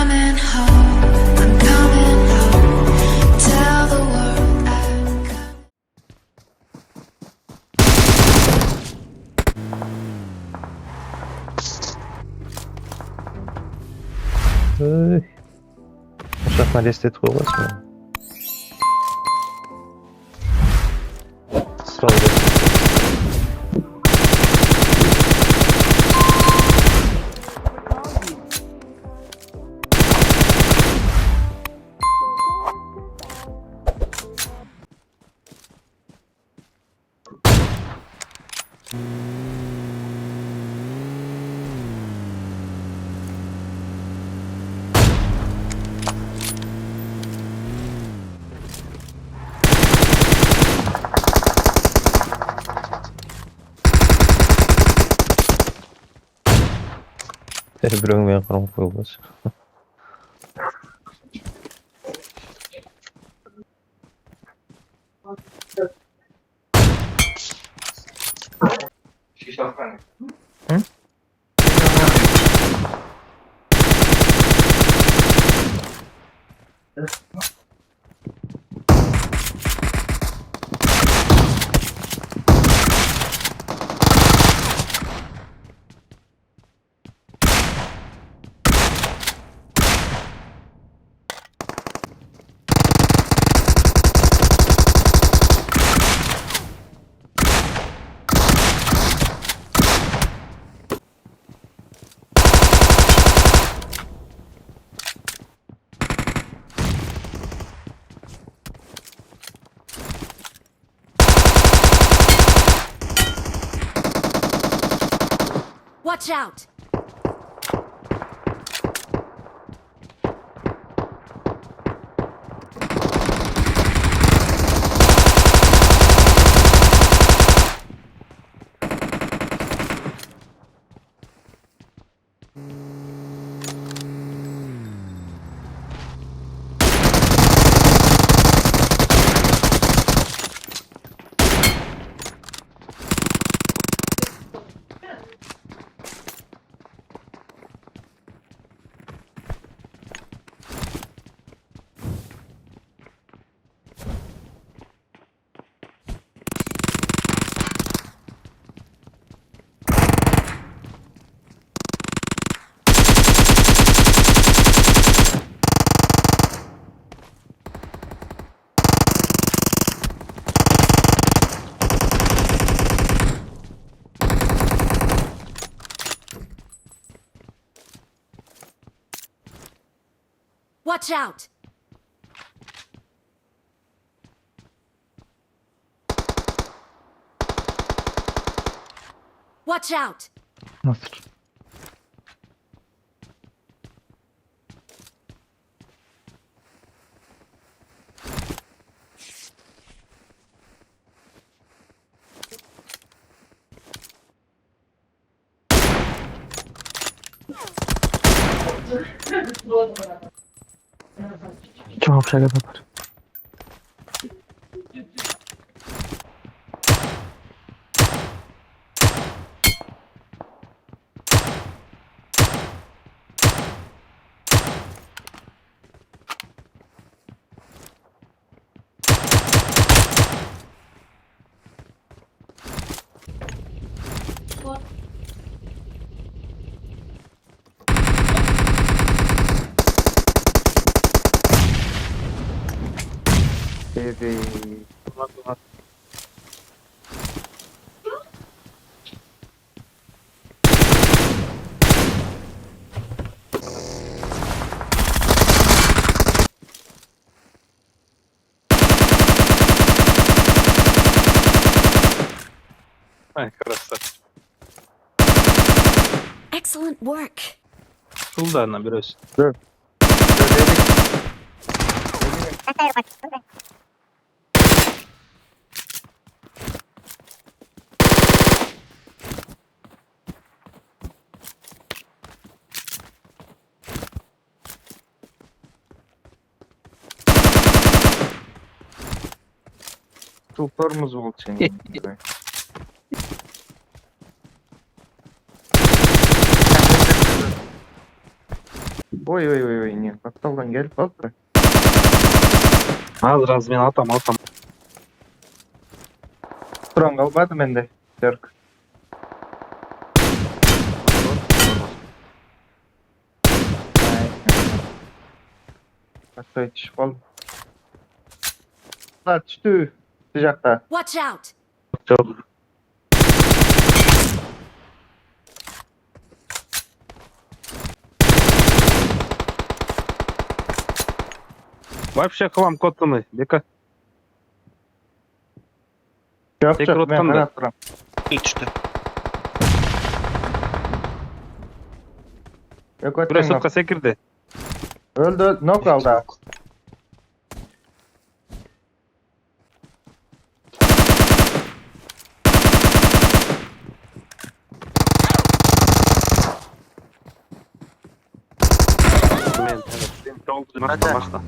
coming home. I'm coming home. Tell the world I'm coming. Uşaq nə dəstət qoyulasın? Sağ ol. Bir öngmen qaram qoyulmaz. Hı? Watch out! Watch out! Watch out! Nasıl? Cevap şaka yapar. Ay, красавчик. Excellent work. Шулдарına biraz. Dur. Tulparımız oldu senin. Ой, не, катталдан келип калыптыр. Азыр мен атам. Туран калбады менде. Жорк. Каттай түшүп калдым. Түштү. Бул жакта. Watch out! Çok. Вообще к вам коттуны. Бека. Жок, Секир жок, мен отканда. карап турам. Düştü. Бирөө сотка секирди. Öldü, nok aldı. Men sen doldu başta.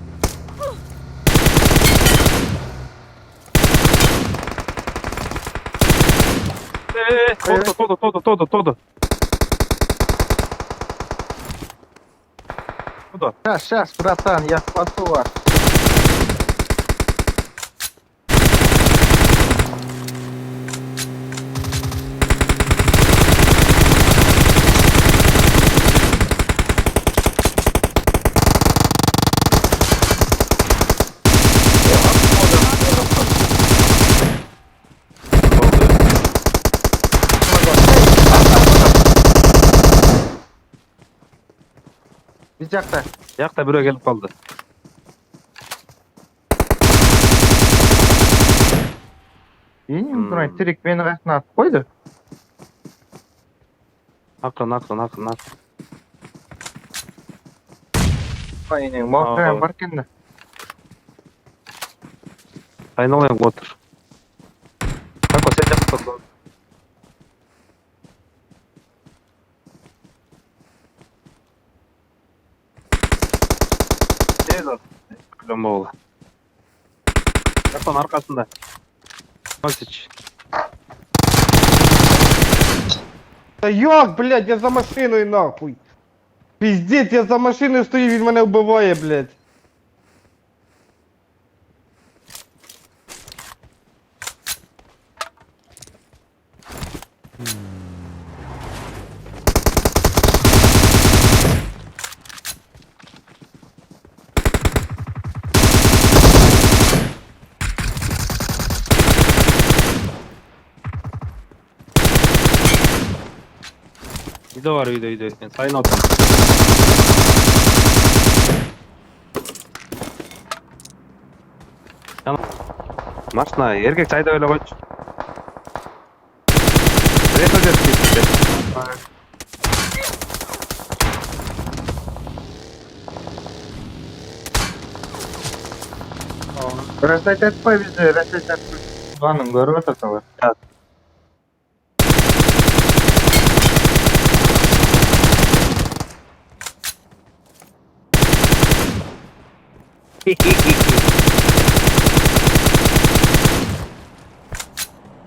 Todo. Сейчас, братан, я спасу вас. Bir jakta. Yakta biri gelip kaldı. Benim durayım, tirik beni kaçına atıp koydu. Akın. Aynen, muhtemelen varken de. Aynalayın otur. Kako sen yaptın. Lomba ola. Yapın arkasında. Мальчич. Да як, блядь, я за машиною нахуй. Пиздец, я за машиною стою, він мене вбиває, блядь. Video var video. Sayın otur. Машина, еркек сайда öyle koç. Reta dersi. Rasayt etpay bizi, rasayt etpay. Ulanım, görüp otursalar.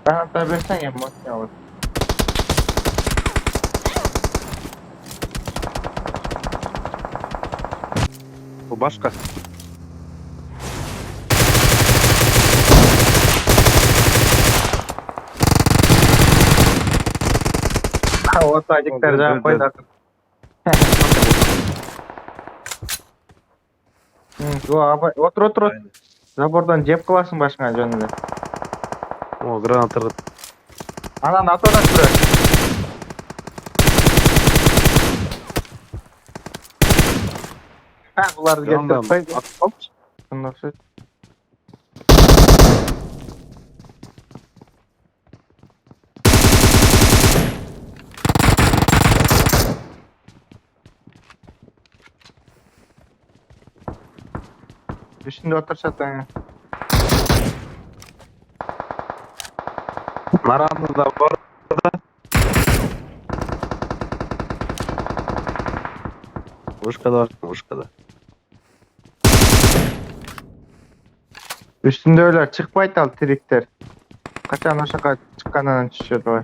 Anahtar versen ya, makine alır. Bu başka. O tacikler cevap koydu. Otur. Zabordan cep kılasın başına canını. O granatır. Ana NATO'dan sürer. Ha, bunlar getirip koydu. Hop. Bunlar sürer. Üstünde otursa da. Naranı da var. Ушкада. Üstünde öyle çıkmaydı al trikler. Kaçan aşağı çıkandan düşüyordu.